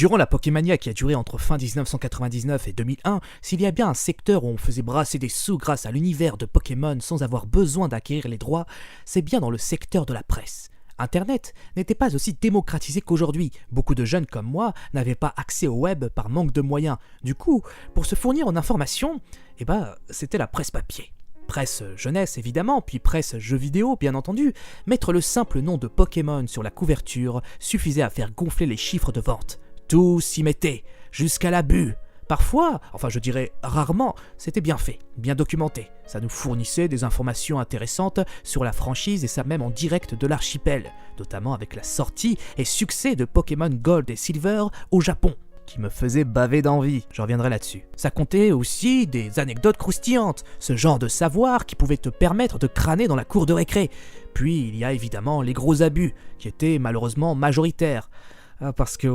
Durant la Pokémania qui a duré entre fin 1999 et 2001, s'il y a bien un secteur où on faisait brasser des sous grâce à l'univers de Pokémon sans avoir besoin d'acquérir les droits, c'est bien dans le secteur de la presse. Internet n'était pas aussi démocratisé qu'aujourd'hui. Beaucoup de jeunes comme moi n'avaient pas accès au web par manque de moyens. Du coup, pour se fournir en information, c'était la presse papier. Presse jeunesse évidemment, puis presse jeux vidéo bien entendu. Mettre le simple nom de Pokémon sur la couverture suffisait à faire gonfler les chiffres de vente. Tout s'y mettait, jusqu'à l'abus. Parfois, je dirais rarement, c'était bien fait, bien documenté. Ça nous fournissait des informations intéressantes sur la franchise et ça même en direct de l'archipel, notamment avec la sortie et succès de Pokémon Gold et Silver au Japon, qui me faisait baver d'envie, je reviendrai là-dessus. Ça comptait aussi des anecdotes croustillantes, ce genre de savoir qui pouvait te permettre de crâner dans la cour de récré. Puis il y a évidemment les gros abus, qui étaient malheureusement majoritaires. Parce que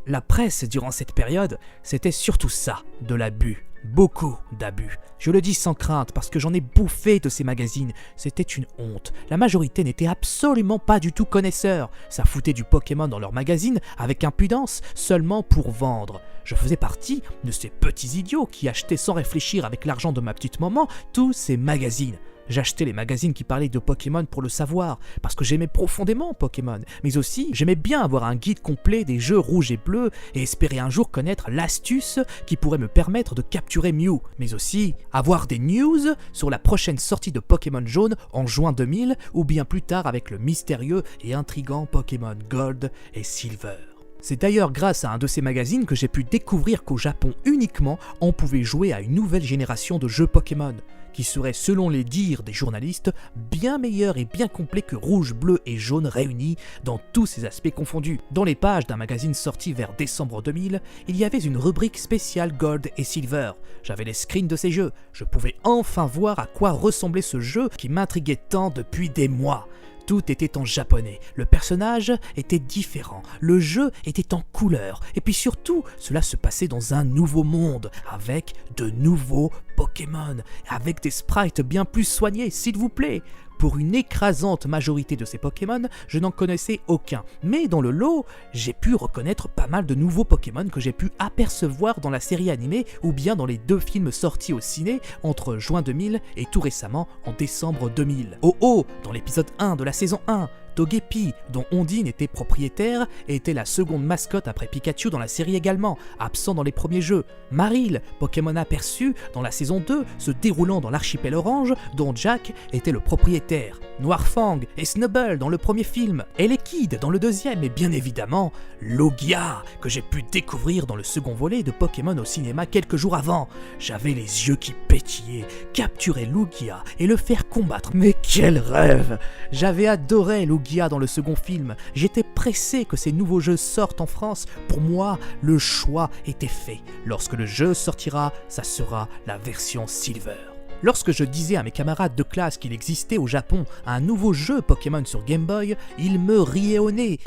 la presse durant cette période, c'était surtout ça, de l'abus. Beaucoup d'abus. Je le dis sans crainte parce que j'en ai bouffé de ces magazines. C'était une honte. La majorité n'était absolument pas du tout connaisseurs. Ça foutait du Pokémon dans leurs magazines avec impudence seulement pour vendre. Je faisais partie de ces petits idiots qui achetaient sans réfléchir avec l'argent de ma petite maman tous ces magazines. J'achetais les magazines qui parlaient de Pokémon pour le savoir, parce que j'aimais profondément Pokémon, mais aussi j'aimais bien avoir un guide complet des jeux rouges et bleus et espérer un jour connaître l'astuce qui pourrait me permettre de capturer Mew, mais aussi avoir des news sur la prochaine sortie de Pokémon jaune en juin 2000 ou bien plus tard avec le mystérieux et intriguant Pokémon Gold et Silver. C'est d'ailleurs grâce à un de ces magazines que j'ai pu découvrir qu'au Japon uniquement, on pouvait jouer à une nouvelle génération de jeux Pokémon, qui serait selon les dires des journalistes, bien meilleur et bien complet que rouge, bleu et jaune réunis dans tous ses aspects confondus. Dans les pages d'un magazine sorti vers décembre 2000, il y avait une rubrique spéciale Gold et Silver. J'avais les screens de ces jeux, je pouvais enfin voir à quoi ressemblait ce jeu qui m'intriguait tant depuis des mois. Tout était en japonais, le personnage était différent, le jeu était en couleur, et puis surtout, cela se passait dans un nouveau monde, avec de nouveaux Pokémon, avec des sprites bien plus soignés, s'il vous plaît. Pour une écrasante majorité de ces Pokémon, je n'en connaissais aucun, mais dans le lot, j'ai pu reconnaître pas mal de nouveaux Pokémon que j'ai pu apercevoir dans la série animée ou bien dans les 2 films sortis au ciné entre juin 2000 et tout récemment en décembre 2000. Oh, dans l'épisode 1 de la saison 1, Togepi, dont Ondine était propriétaire et était la seconde mascotte après Pikachu dans la série également, absent dans les premiers jeux. Marill, Pokémon aperçu dans la saison 2, se déroulant dans l'archipel orange, dont Jack était le propriétaire. Noirfang et Snubbull dans le premier film, Elekid dans le deuxième et bien évidemment Lugia, que j'ai pu découvrir dans le second volet de Pokémon au cinéma quelques jours avant. J'avais les yeux qui pétillaient, capturer Lugia et le faire combattre, mais quel rêve! J'avais adoré Lugia dans le second film, j'étais pressé que ces nouveaux jeux sortent en France. Pour moi, le choix était fait. Lorsque le jeu sortira, ça sera la version Silver. Lorsque je disais à mes camarades de classe qu'il existait au Japon un nouveau jeu Pokémon sur Game Boy, ils me riaient au nez.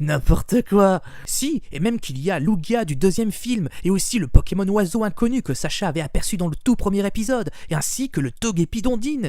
N'importe quoi. Si, et même qu'il y a Lugia du deuxième film, et aussi le Pokémon oiseau inconnu que Sacha avait aperçu dans le tout premier épisode, et ainsi que le Togepi d'Ondine.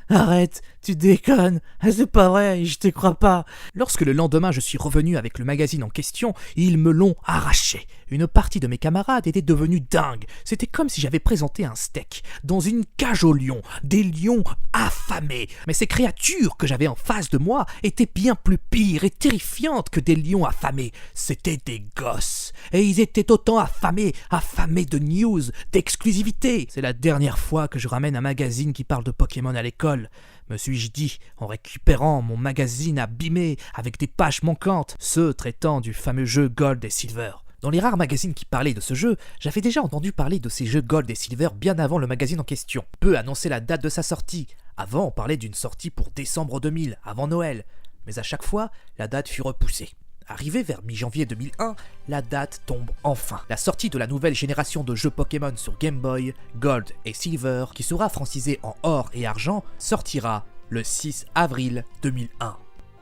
Arrête, tu déconnes, c'est pas vrai, je te crois pas. Lorsque le lendemain je suis revenu avec le magazine en question, ils me l'ont arraché. Une partie de mes camarades était devenue dingue. C'était comme si j'avais présenté un steak dans une cage aux lions, des lions affamés. Mais ces créatures que j'avais en face de moi étaient bien plus pires et terrifiantes que des lions affamés. C'était des gosses. Et ils étaient autant affamés de news, d'exclusivité. C'est la dernière fois que je ramène un magazine qui parle de Pokémon à l'école, me suis-je dit en récupérant mon magazine abîmé avec des pages manquantes, ceux traitant du fameux jeu Gold et Silver. Dans les rares magazines qui parlaient de ce jeu, j'avais déjà entendu parler de ces jeux Gold et Silver bien avant le magazine en question. Peu annonçait la date de sa sortie. Avant, on parlait d'une sortie pour décembre 2000, avant Noël. Mais à chaque fois, la date fut repoussée. Arrivé vers mi-janvier 2001, la date tombe enfin. La sortie de la nouvelle génération de jeux Pokémon sur Game Boy, Gold et Silver, qui sera francisée en or et argent, sortira le 6 avril 2001.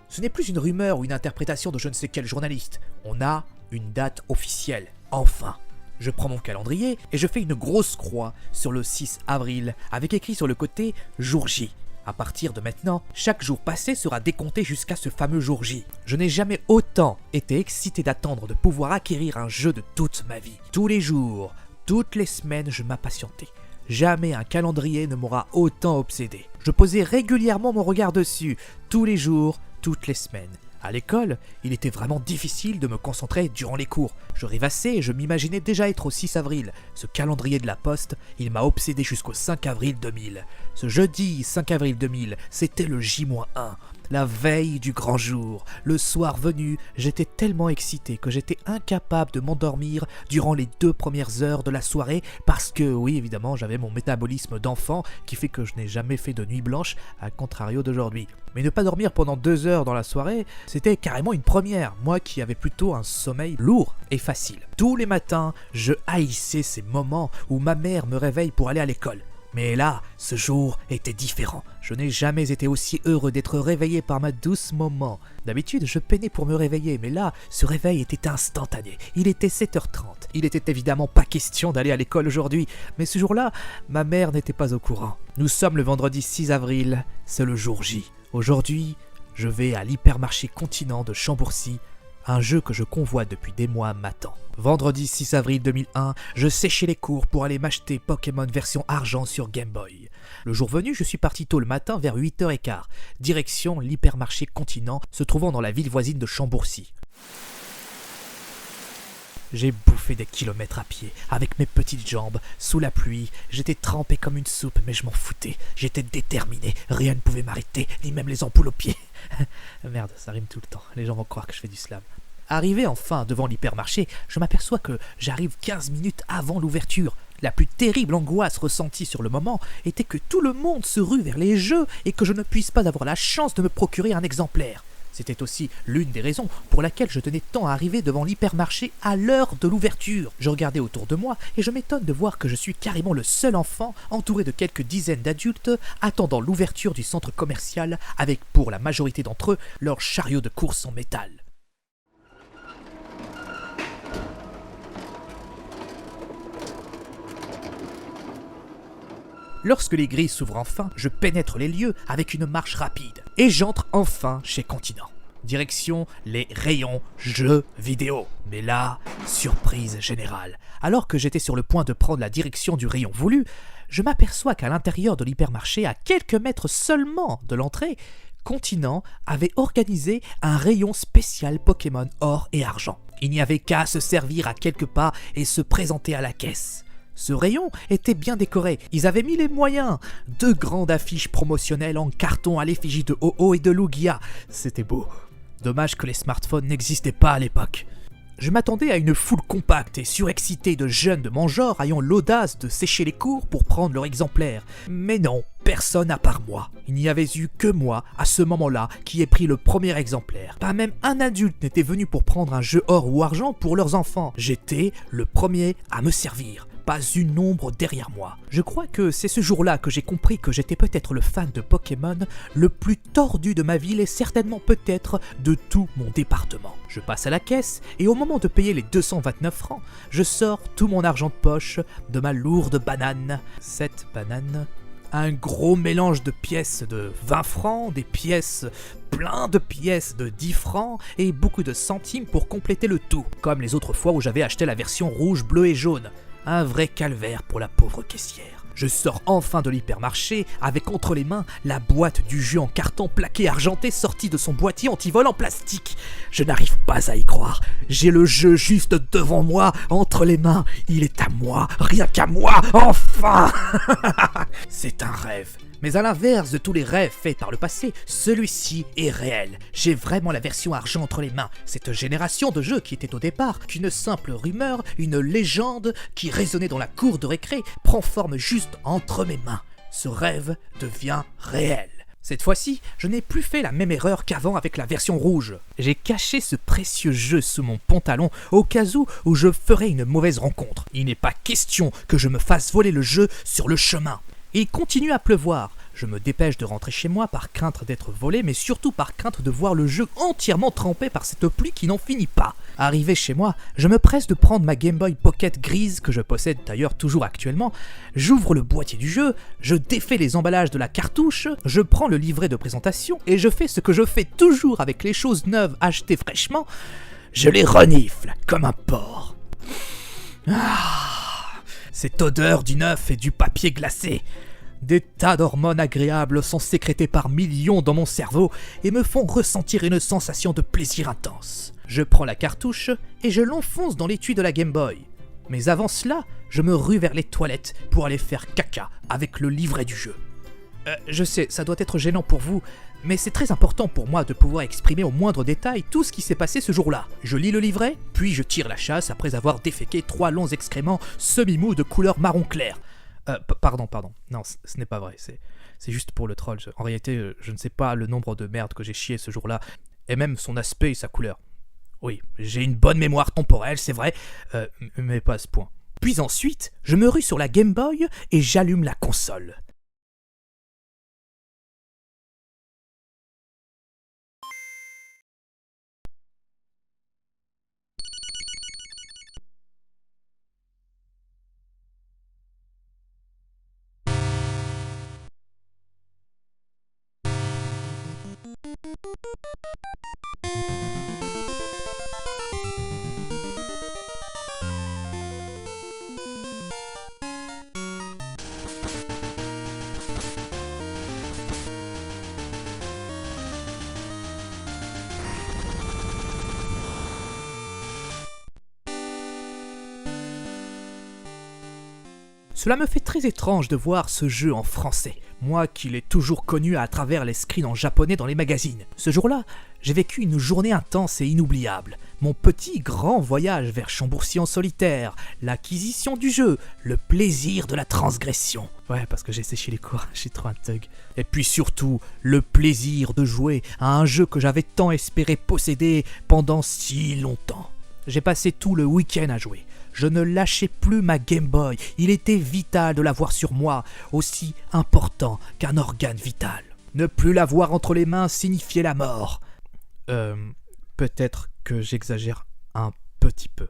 Ce n'est plus une rumeur ou une interprétation de je ne sais quel journaliste. On a une date officielle. Enfin. Je prends mon calendrier et je fais une grosse croix sur le 6 avril avec écrit sur le côté « Jour J ». À partir de maintenant, chaque jour passé sera décompté jusqu'à ce fameux jour J. Je n'ai jamais autant été excité d'attendre de pouvoir acquérir un jeu de toute ma vie. Tous les jours, toutes les semaines, je m'impatientais. Jamais un calendrier ne m'aura autant obsédé. Je posais régulièrement mon regard dessus, tous les jours, toutes les semaines. À l'école, il était vraiment difficile de me concentrer durant les cours. Je rêvassais et je m'imaginais déjà être au 6 avril. Ce calendrier de la poste, il m'a obsédé jusqu'au 5 avril 2000. Ce jeudi 5 avril 2000, c'était le J-1, la veille du grand jour. Le soir venu, j'étais tellement excité que j'étais incapable de m'endormir durant les 2 premières heures de la soirée parce que, oui, évidemment, j'avais mon métabolisme d'enfant qui fait que je n'ai jamais fait de nuit blanche, à contrario d'aujourd'hui. Mais ne pas dormir pendant 2 heures dans la soirée, c'était carrément une première, moi qui avais plutôt un sommeil lourd et facile. Tous les matins, je haïssais ces moments où ma mère me réveille pour aller à l'école. Mais là, ce jour était différent. Je n'ai jamais été aussi heureux d'être réveillé par ma douce maman. D'habitude, je peinais pour me réveiller, mais là, ce réveil était instantané. Il était 7h30. Il n'était évidemment pas question d'aller à l'école aujourd'hui, mais ce jour-là, ma mère n'était pas au courant. Nous sommes le vendredi 6 avril, c'est le jour J. Aujourd'hui, je vais à l'hypermarché Continent de Chambourcy. Un jeu que je convoite depuis des mois m'attend. Vendredi 6 avril 2001, je séchais les cours pour aller m'acheter Pokémon version argent sur Game Boy. Le jour venu, je suis parti tôt le matin vers 8h15, direction l'hypermarché Continent se trouvant dans la ville voisine de Chambourcy. J'ai bouffé des kilomètres à pied, avec mes petites jambes, sous la pluie. J'étais trempé comme une soupe, mais je m'en foutais. J'étais déterminé, rien ne pouvait m'arrêter, ni même les ampoules aux pieds. Merde, ça rime tout le temps, les gens vont croire que je fais du slam. Arrivé enfin devant l'hypermarché, je m'aperçois que j'arrive 15 minutes avant l'ouverture. La plus terrible angoisse ressentie sur le moment était que tout le monde se rue vers les jeux et que je ne puisse pas avoir la chance de me procurer un exemplaire. C'était aussi l'une des raisons pour laquelle je tenais tant à arriver devant l'hypermarché à l'heure de l'ouverture. Je regardais autour de moi et je m'étonne de voir que je suis carrément le seul enfant entouré de quelques dizaines d'adultes attendant l'ouverture du centre commercial avec pour la majorité d'entre eux leur chariot de course en métal. Lorsque les grilles s'ouvrent enfin, je pénètre les lieux avec une marche rapide et j'entre enfin chez Continent. Direction les rayons jeux vidéo. Mais là, surprise générale. Alors que j'étais sur le point de prendre la direction du rayon voulu, je m'aperçois qu'à l'intérieur de l'hypermarché, à quelques mètres seulement de l'entrée, Continent avait organisé un rayon spécial Pokémon or et argent. Il n'y avait qu'à se servir à quelques pas et se présenter à la caisse. Ce rayon était bien décoré, ils avaient mis les moyens. 2 grandes affiches promotionnelles en carton à l'effigie de Ho-Oh et de Lugia. C'était beau. Dommage que les smartphones n'existaient pas à l'époque. Je m'attendais à une foule compacte et surexcitée de jeunes de mon genre ayant l'audace de sécher les cours pour prendre leur exemplaire. Mais non, personne à part moi. Il n'y avait eu que moi, à ce moment-là, qui ai pris le premier exemplaire. Pas même un adulte n'était venu pour prendre un jeu or ou argent pour leurs enfants. J'étais le premier à me servir. Pas une ombre derrière moi. Je crois que c'est ce jour-là que j'ai compris que j'étais peut-être le fan de Pokémon le plus tordu de ma ville et certainement peut-être de tout mon département. Je passe à la caisse et au moment de payer les 229 francs, je sors tout mon argent de poche de ma lourde banane. Cette banane, un gros mélange de pièces de 20 francs, des pièces plein de pièces de 10 francs et beaucoup de centimes pour compléter le tout, comme les autres fois où j'avais acheté la version rouge, bleue et jaune. Un vrai calvaire pour la pauvre caissière. Je sors enfin de l'hypermarché avec entre les mains la boîte du jeu en carton plaqué argenté sortie de son boîtier anti-vol en plastique. Je n'arrive pas à y croire. J'ai le jeu juste devant moi, entre les mains. Il est à moi, rien qu'à moi, enfin. C'est un rêve. Mais à l'inverse de tous les rêves faits par le passé, celui-ci est réel. J'ai vraiment la version argent entre les mains. Cette génération de jeux qui était au départ qu'une simple rumeur, une légende qui résonnait dans la cour de récré, prend forme juste entre mes mains. Ce rêve devient réel. Cette fois-ci, je n'ai plus fait la même erreur qu'avant avec la version rouge. J'ai caché ce précieux jeu sous mon pantalon au cas où je ferais une mauvaise rencontre. Il n'est pas question que je me fasse voler le jeu sur le chemin. Il continue à pleuvoir. Je me dépêche de rentrer chez moi par crainte d'être volé, mais surtout par crainte de voir le jeu entièrement trempé par cette pluie qui n'en finit pas. Arrivé chez moi, je me presse de prendre ma Game Boy Pocket grise, que je possède d'ailleurs toujours actuellement, j'ouvre le boîtier du jeu, je défais les emballages de la cartouche, je prends le livret de présentation et je fais ce que je fais toujours avec les choses neuves achetées fraîchement, je les renifle comme un porc. Cette odeur du neuf et du papier glacé. Des tas d'hormones agréables sont sécrétées par millions dans mon cerveau et me font ressentir une sensation de plaisir intense. Je prends la cartouche et je l'enfonce dans l'étui de la Game Boy. Mais avant cela, je me rue vers les toilettes pour aller faire caca avec le livret du jeu. Je sais, ça doit être gênant pour vous, mais c'est très important pour moi de pouvoir exprimer au moindre détail tout ce qui s'est passé ce jour-là. Je lis le livret, puis je tire la chasse après avoir déféqué 3 longs excréments semi-mous de couleur marron clair. Pardon. Non, ce n'est pas vrai. C'est juste pour le troll. En réalité, je ne sais pas le nombre de merdes que j'ai chié ce jour-là, et même son aspect et sa couleur. Oui, j'ai une bonne mémoire temporelle, c'est vrai, mais pas à ce point. Puis ensuite, je me rue sur la Game Boy et j'allume la console. Cela me fait très étrange de voir ce jeu en français, moi qui l'ai toujours connu à travers les screens en japonais dans les magazines. Ce jour-là, j'ai vécu une journée intense et inoubliable. Mon petit grand voyage vers Chambourcy en solitaire, l'acquisition du jeu, le plaisir de la transgression. Ouais, parce que j'ai séché les cours, j'ai trop un thug. Et puis surtout, le plaisir de jouer à un jeu que j'avais tant espéré posséder pendant si longtemps. J'ai passé tout le week-end à jouer. Je ne lâchais plus ma Game Boy, il était vital de l'avoir sur moi, aussi important qu'un organe vital. Ne plus l'avoir entre les mains signifiait la mort. Peut-être que j'exagère un petit peu.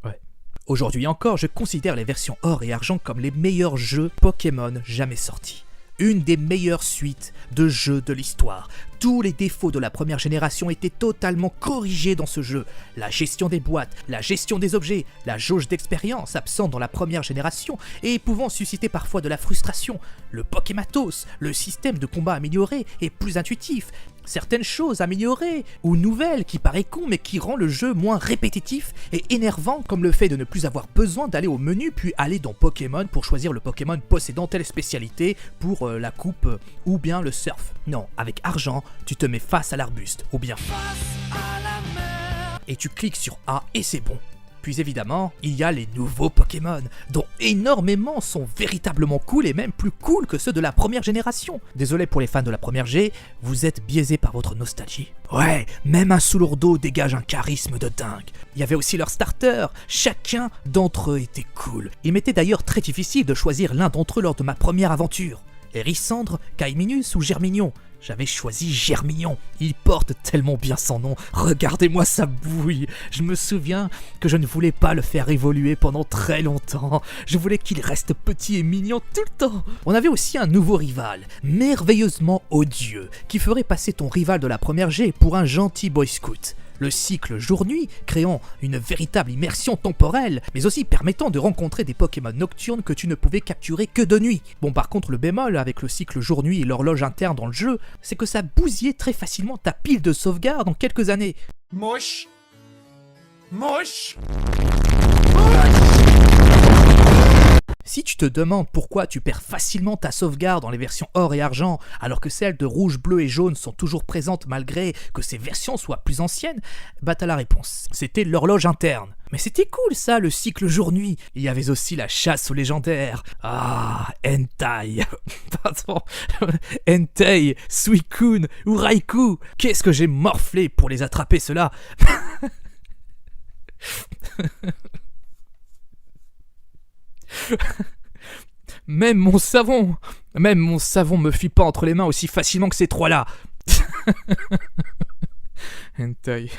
Ouais. Aujourd'hui encore, je considère les versions or et argent comme les meilleurs jeux Pokémon jamais sortis. Une des meilleures suites de jeux de l'histoire. Tous les défauts de la première génération étaient totalement corrigés dans ce jeu. La gestion des boîtes, la gestion des objets, la jauge d'expérience absente dans la première génération et pouvant susciter parfois de la frustration, le Pokématos, le système de combat amélioré et plus intuitif, certaines choses améliorées ou nouvelles qui paraît con mais qui rend le jeu moins répétitif et énervant, comme le fait de ne plus avoir besoin d'aller au menu puis aller dans Pokémon pour choisir le Pokémon possédant telle spécialité pour la coupe ou bien le surf. Non, avec argent, tu te mets face à l'arbuste ou bien face à la mer et tu cliques sur A et c'est bon. Puis évidemment, il y a les nouveaux Pokémon, dont énormément sont véritablement cool et même plus cool que ceux de la première génération. Désolé pour les fans de la première G, vous êtes biaisés par votre nostalgie. Ouais, même un Soulourdeau dégage un charisme de dingue. Il y avait aussi leurs starters, chacun d'entre eux était cool. Il m'était d'ailleurs très difficile de choisir l'un d'entre eux lors de ma première aventure. Hérissandre, Caiminus ou Germignon. J'avais choisi Germignon, il porte tellement bien son nom, regardez-moi sa bouille. Je me souviens que je ne voulais pas le faire évoluer pendant très longtemps, je voulais qu'il reste petit et mignon tout le temps. On avait aussi un nouveau rival, merveilleusement odieux, qui ferait passer ton rival de la première G pour un gentil boy scout. Le cycle jour-nuit, créant une véritable immersion temporelle, mais aussi permettant de rencontrer des Pokémon nocturnes que tu ne pouvais capturer que de nuit. Bon, par contre, le bémol avec le cycle jour-nuit et l'horloge interne dans le jeu, c'est que ça bousillait très facilement ta pile de sauvegarde en quelques années. Moche. Moche. Si tu te demandes pourquoi tu perds facilement ta sauvegarde dans les versions or et argent, alors que celles de rouge, bleu et jaune sont toujours présentes malgré que ces versions soient plus anciennes, bah t'as la réponse. C'était l'horloge interne. Mais c'était cool ça, le cycle jour-nuit. Il y avait aussi la chasse aux légendaires. Ah, Entei. Pardon. Entei, Suicune ou Raikou. Qu'est-ce que j'ai morflé pour les attraper ceux-là. Même mon savon me file pas entre les mains aussi facilement que ces trois-là. Hentai.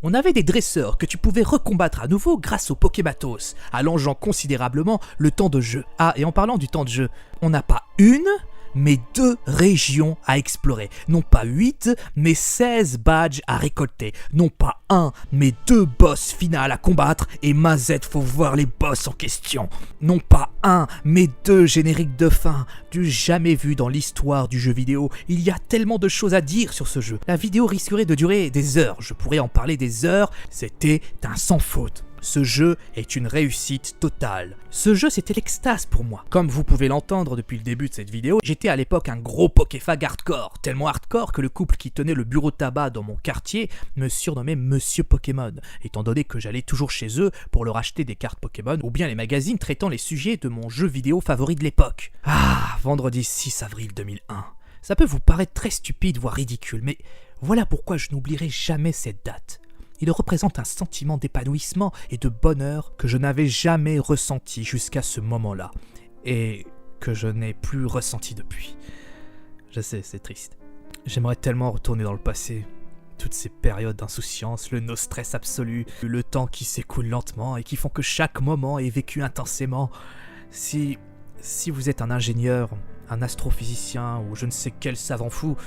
On avait des dresseurs que tu pouvais recombattre à nouveau grâce au Pokématos, allongeant considérablement le temps de jeu. Ah, et en parlant du temps de jeu, on n'a pas une, mais 2 régions à explorer. Non pas 8, mais 16 badges à récolter. Non pas 1, mais 2 boss finales à combattre. Et mazette, faut voir les boss en question. Non pas 1, mais 2 génériques de fin. Du jamais vu dans l'histoire du jeu vidéo. Il y a tellement de choses à dire sur ce jeu. La vidéo risquerait de durer des heures. Je pourrais en parler des heures. C'était un sans faute. Ce jeu est une réussite totale. Ce jeu, c'était l'extase pour moi. Comme vous pouvez l'entendre depuis le début de cette vidéo, j'étais à l'époque un gros Pokéfag hardcore. Tellement hardcore que le couple qui tenait le bureau de tabac dans mon quartier me surnommait Monsieur Pokémon, étant donné que j'allais toujours chez eux pour leur acheter des cartes Pokémon ou bien les magazines traitant les sujets de mon jeu vidéo favori de l'époque. Ah, vendredi 6 avril 2001. Ça peut vous paraître très stupide, voire ridicule, mais voilà pourquoi je n'oublierai jamais cette date. Il représente un sentiment d'épanouissement et de bonheur que je n'avais jamais ressenti jusqu'à ce moment-là, et que je n'ai plus ressenti depuis. Je sais, c'est triste. J'aimerais tellement retourner dans le passé. Toutes ces périodes d'insouciance, le no-stress absolu, le temps qui s'écoule lentement et qui font que chaque moment est vécu intensément. Si vous êtes un ingénieur, un astrophysicien ou je ne sais quel savant fou,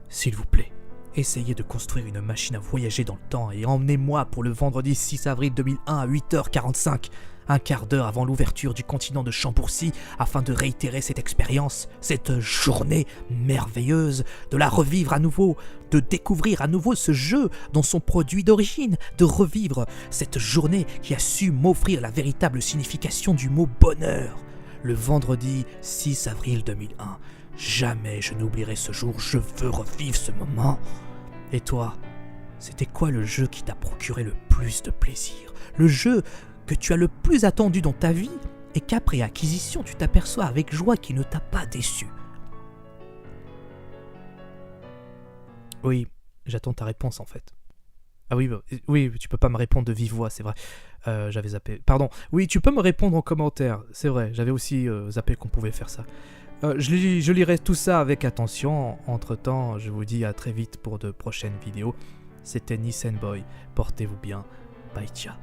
s'il vous plaît, essayez de construire une machine à voyager dans le temps et emmenez-moi pour le vendredi 6 avril 2001 à 8h45, un quart d'heure avant l'ouverture du continent de Chambourcy, afin de réitérer cette expérience, cette journée merveilleuse, de la revivre à nouveau, de découvrir à nouveau ce jeu dans son produit d'origine, de revivre cette journée qui a su m'offrir la véritable signification du mot bonheur. Le vendredi 6 avril 2001. Jamais je n'oublierai ce jour, je veux revivre ce moment. Et toi, c'était quoi le jeu qui t'a procuré le plus de plaisir? Le jeu que tu as le plus attendu dans ta vie et qu'après acquisition tu t'aperçois avec joie qu'il ne t'a pas déçu? Oui, j'attends ta réponse en fait. Ah oui, oui, tu peux pas me répondre de vive voix, c'est vrai. J'avais zappé. Pardon. Oui, tu peux me répondre en commentaire, c'est vrai. J'avais aussi zappé qu'on pouvait faire ça. Je lirai tout ça avec attention. Entre-temps, je vous dis à très vite pour de prochaines vidéos. C'était Nissan Boy. Portez-vous bien. Bye, ciao.